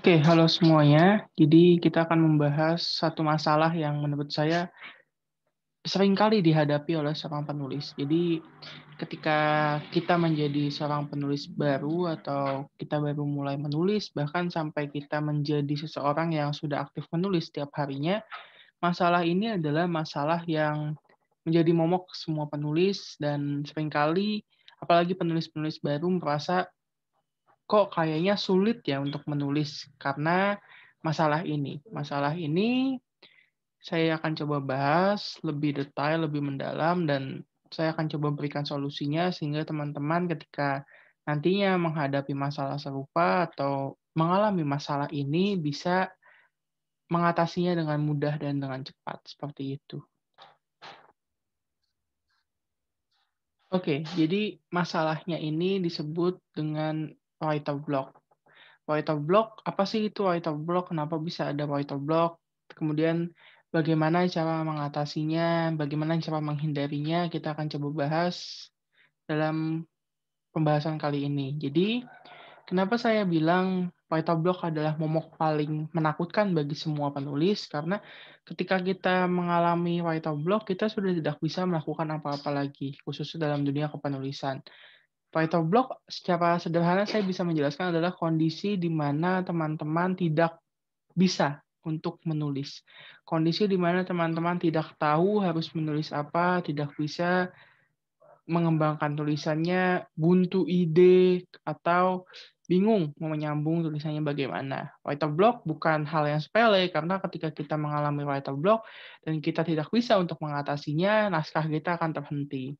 Oke, halo semuanya. Jadi kita akan membahas satu masalah yang menurut saya seringkali dihadapi oleh seorang penulis. Jadi ketika kita menjadi seorang penulis baru atau kita baru mulai menulis, bahkan sampai kita menjadi seseorang yang sudah aktif menulis setiap harinya, masalah ini adalah masalah yang menjadi momok semua penulis dan seringkali apalagi penulis-penulis baru merasa kok kayaknya sulit ya untuk menulis karena masalah ini. Masalah ini saya akan coba bahas lebih detail, lebih mendalam, dan saya akan coba berikan solusinya sehingga teman-teman ketika nantinya menghadapi masalah serupa atau mengalami masalah ini bisa mengatasinya dengan mudah dan dengan cepat, seperti itu. Oke, jadi masalahnya ini disebut dengan writer block. Writer block, apa sih itu writer block? Kenapa bisa ada writer block? Kemudian bagaimana cara mengatasinya, bagaimana cara menghindarinya, kita akan coba bahas dalam pembahasan kali ini. Jadi, kenapa saya bilang writer block adalah momok paling menakutkan bagi semua penulis? Karena ketika kita mengalami writer block, kita sudah tidak bisa melakukan apa-apa lagi, khususnya dalam dunia kepenulisan. Writer block secara sederhana saya bisa menjelaskan adalah kondisi di mana teman-teman tidak bisa untuk menulis. Kondisi di mana teman-teman tidak tahu harus menulis apa, tidak bisa mengembangkan tulisannya, buntu ide, atau bingung mau menyambung tulisannya bagaimana. Writer block bukan hal yang sepele, karena ketika kita mengalami writer block dan kita tidak bisa untuk mengatasinya, naskah kita akan terhenti.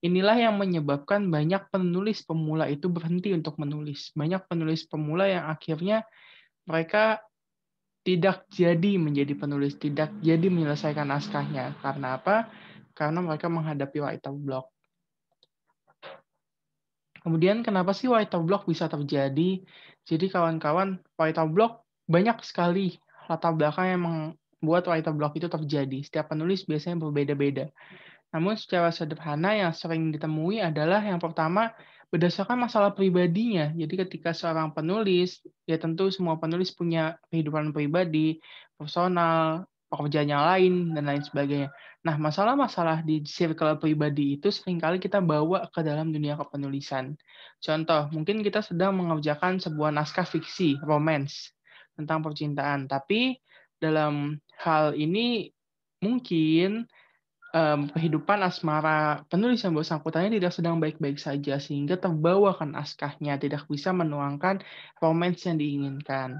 Inilah yang menyebabkan banyak penulis pemula itu berhenti untuk menulis. Banyak penulis pemula yang akhirnya mereka tidak jadi menjadi penulis, tidak jadi menyelesaikan naskahnya. Karena apa? Karena mereka menghadapi writer block. Kemudian kenapa sih writer block bisa terjadi? Jadi kawan-kawan, writer block banyak sekali latar belakang yang membuat writer block itu terjadi. Setiap penulis biasanya berbeda-beda. Namun secara sederhana yang sering ditemui adalah yang pertama berdasarkan masalah pribadinya. Jadi ketika seorang penulis, ya tentu semua penulis punya kehidupan pribadi, personal, pekerjaan yang lain, dan lain sebagainya. Nah, masalah-masalah di circle pribadi itu seringkali kita bawa ke dalam dunia kepenulisan. Contoh, mungkin kita sedang mengerjakan sebuah naskah fiksi, romance, tentang percintaan. Tapi dalam hal ini mungkin kehidupan asmara penulis yang bersangkutannya tidak sedang baik-baik saja, sehingga terbawa ke naskahnya, tidak bisa menuangkan romance yang diinginkan.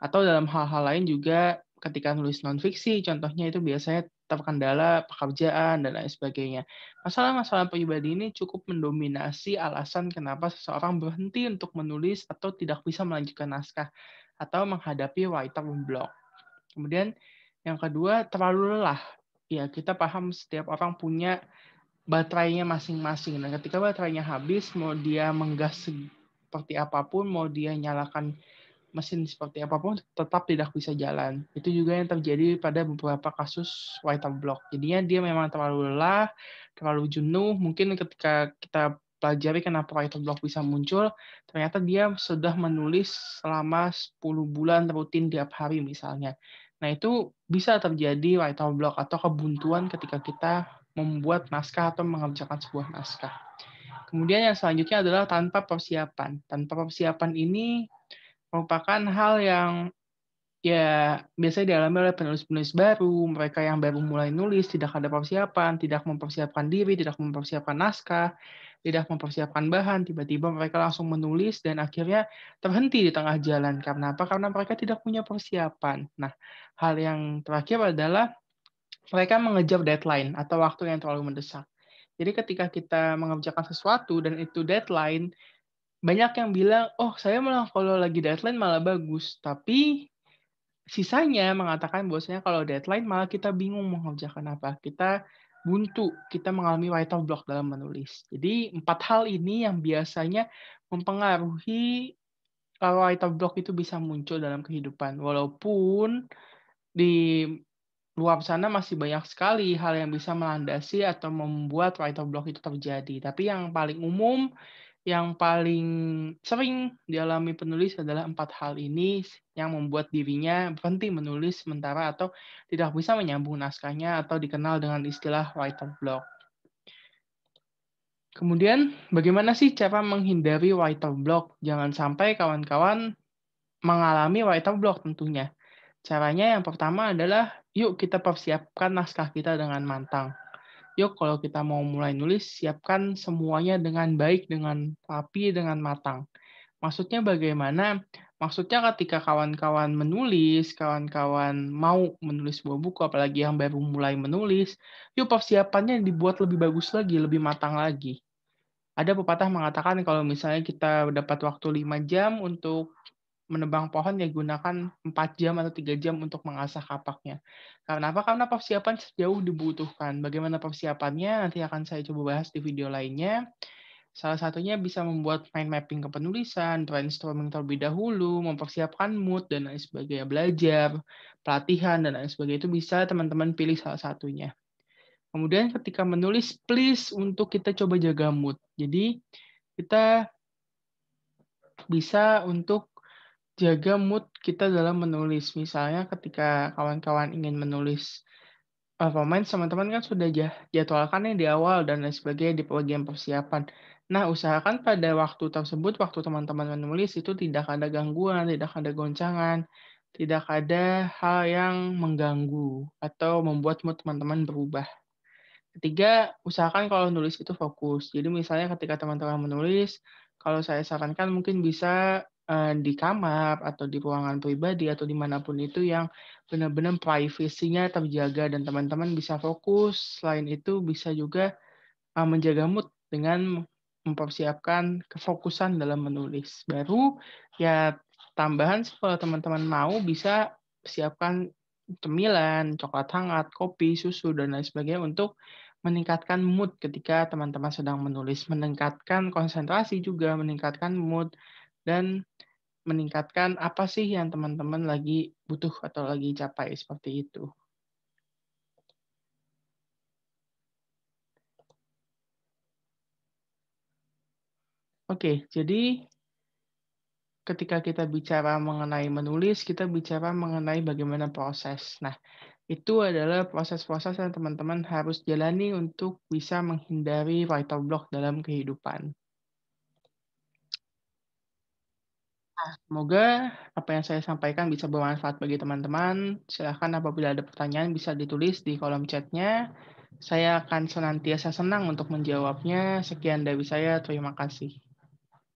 Atau dalam hal-hal lain juga ketika nulis non-fiksi, contohnya itu biasanya terkendala pekerjaan dan lain sebagainya. Masalah-masalah pribadi ini cukup mendominasi alasan kenapa seseorang berhenti untuk menulis atau tidak bisa melanjutkan naskah atau menghadapi writer block. Kemudian yang kedua, terlalu lelah. Ya, kita paham setiap orang punya baterainya masing-masing. Nah, ketika baterainya habis, mau dia menggas seperti apapun, mau dia nyalakan mesin seperti apapun, tetap tidak bisa jalan. Itu juga yang terjadi pada beberapa kasus writer block. Jadinya dia memang terlalu lelah, terlalu jenuh. Mungkin ketika kita pelajari kenapa writer block bisa muncul, ternyata dia sudah menulis selama 10 bulan rutin tiap hari misalnya. Nah, itu bisa terjadi writer block atau kebuntuan ketika kita membuat naskah atau mengerjakan sebuah naskah. Kemudian yang selanjutnya adalah tanpa persiapan. Tanpa persiapan ini merupakan hal yang ya biasanya dialami oleh penulis-penulis baru, mereka yang baru mulai nulis, tidak ada persiapan, tidak mempersiapkan diri, tidak mempersiapkan naskah, tidak mempersiapkan bahan, tiba-tiba mereka langsung menulis dan akhirnya terhenti di tengah jalan. Karena apa? Karena mereka tidak punya persiapan. Nah, hal yang terakhir adalah mereka mengejar deadline atau waktu yang terlalu mendesak. Jadi ketika kita mengerjakan sesuatu dan itu deadline, banyak yang bilang, "Oh, saya malah kalau lagi deadline malah bagus." Tapi sisanya mengatakan bahwasanya kalau deadline malah kita bingung mau mengerjakan apa. Kita buntu, kita mengalami writer block dalam menulis. Jadi 4 hal ini yang biasanya mempengaruhi kalau writer block itu bisa muncul dalam kehidupan. Walaupun di luar sana masih banyak sekali hal yang bisa melandasi atau membuat writer block itu terjadi. Tapi yang paling umum Yang paling sering dialami penulis adalah 4 hal ini yang membuat dirinya berhenti menulis sementara atau tidak bisa menyambung naskahnya atau dikenal dengan istilah writer block. Kemudian, bagaimana sih cara menghindari writer block? Jangan sampai kawan-kawan mengalami writer block tentunya. Caranya yang pertama adalah, yuk kita persiapkan naskah kita dengan matang. Yuk kalau kita mau mulai nulis, siapkan semuanya dengan baik, dengan rapi, dengan matang. Maksudnya bagaimana? Maksudnya ketika kawan-kawan menulis, kawan-kawan mau menulis sebuah buku, apalagi yang baru mulai menulis, yuk persiapannya dibuat lebih bagus lagi, lebih matang lagi. Ada pepatah mengatakan kalau misalnya kita dapat waktu 5 jam untuk menebang pohon, ya gunakan 4 jam atau 3 jam untuk mengasah kapaknya. Karena apa? Karena persiapan sejauh dibutuhkan. Bagaimana persiapannya nanti akan saya coba bahas di video lainnya. Salah satunya bisa membuat mind mapping kepenulisan, brainstorming terlebih dahulu, mempersiapkan mood, dan lain sebagainya, belajar, pelatihan, dan lain sebagainya. Itu bisa teman-teman pilih salah satunya. Kemudian ketika menulis, please untuk kita coba jaga mood. Jadi kita bisa untuk jaga mood kita dalam menulis. Misalnya ketika kawan-kawan ingin menulis performance, teman-teman kan sudah jadwalkan nih di awal dan lain sebagainya di bagian persiapan. Nah, usahakan pada waktu tersebut, waktu teman-teman menulis itu tidak ada gangguan, tidak ada goncangan, tidak ada hal yang mengganggu atau membuat mood teman-teman berubah. Ketiga, usahakan kalau nulis itu fokus. Jadi misalnya ketika teman-teman menulis, kalau saya sarankan mungkin bisa di kamar atau di ruangan pribadi atau dimanapun itu yang benar-benar privasinya terjaga dan teman-teman bisa fokus. Selain itu bisa juga menjaga mood dengan mempersiapkan kefokusan dalam menulis. Baru ya tambahan sih kalau teman-teman mau bisa siapkan cemilan, coklat hangat, kopi, susu, dan lain sebagainya untuk meningkatkan mood ketika teman-teman sedang menulis, meningkatkan konsentrasi juga, meningkatkan mood, dan meningkatkan apa sih yang teman-teman lagi butuh atau lagi capai, seperti itu. Oke, jadi ketika kita bicara mengenai menulis, kita bicara mengenai bagaimana proses. Nah, itu adalah proses-proses yang teman-teman harus jalani untuk bisa menghindari writer block dalam kehidupan. Semoga apa yang saya sampaikan bisa bermanfaat bagi teman-teman. Silahkan apabila ada pertanyaan bisa ditulis di kolom chatnya. Saya akan senantiasa senang untuk menjawabnya. Sekian dari saya, terima kasih.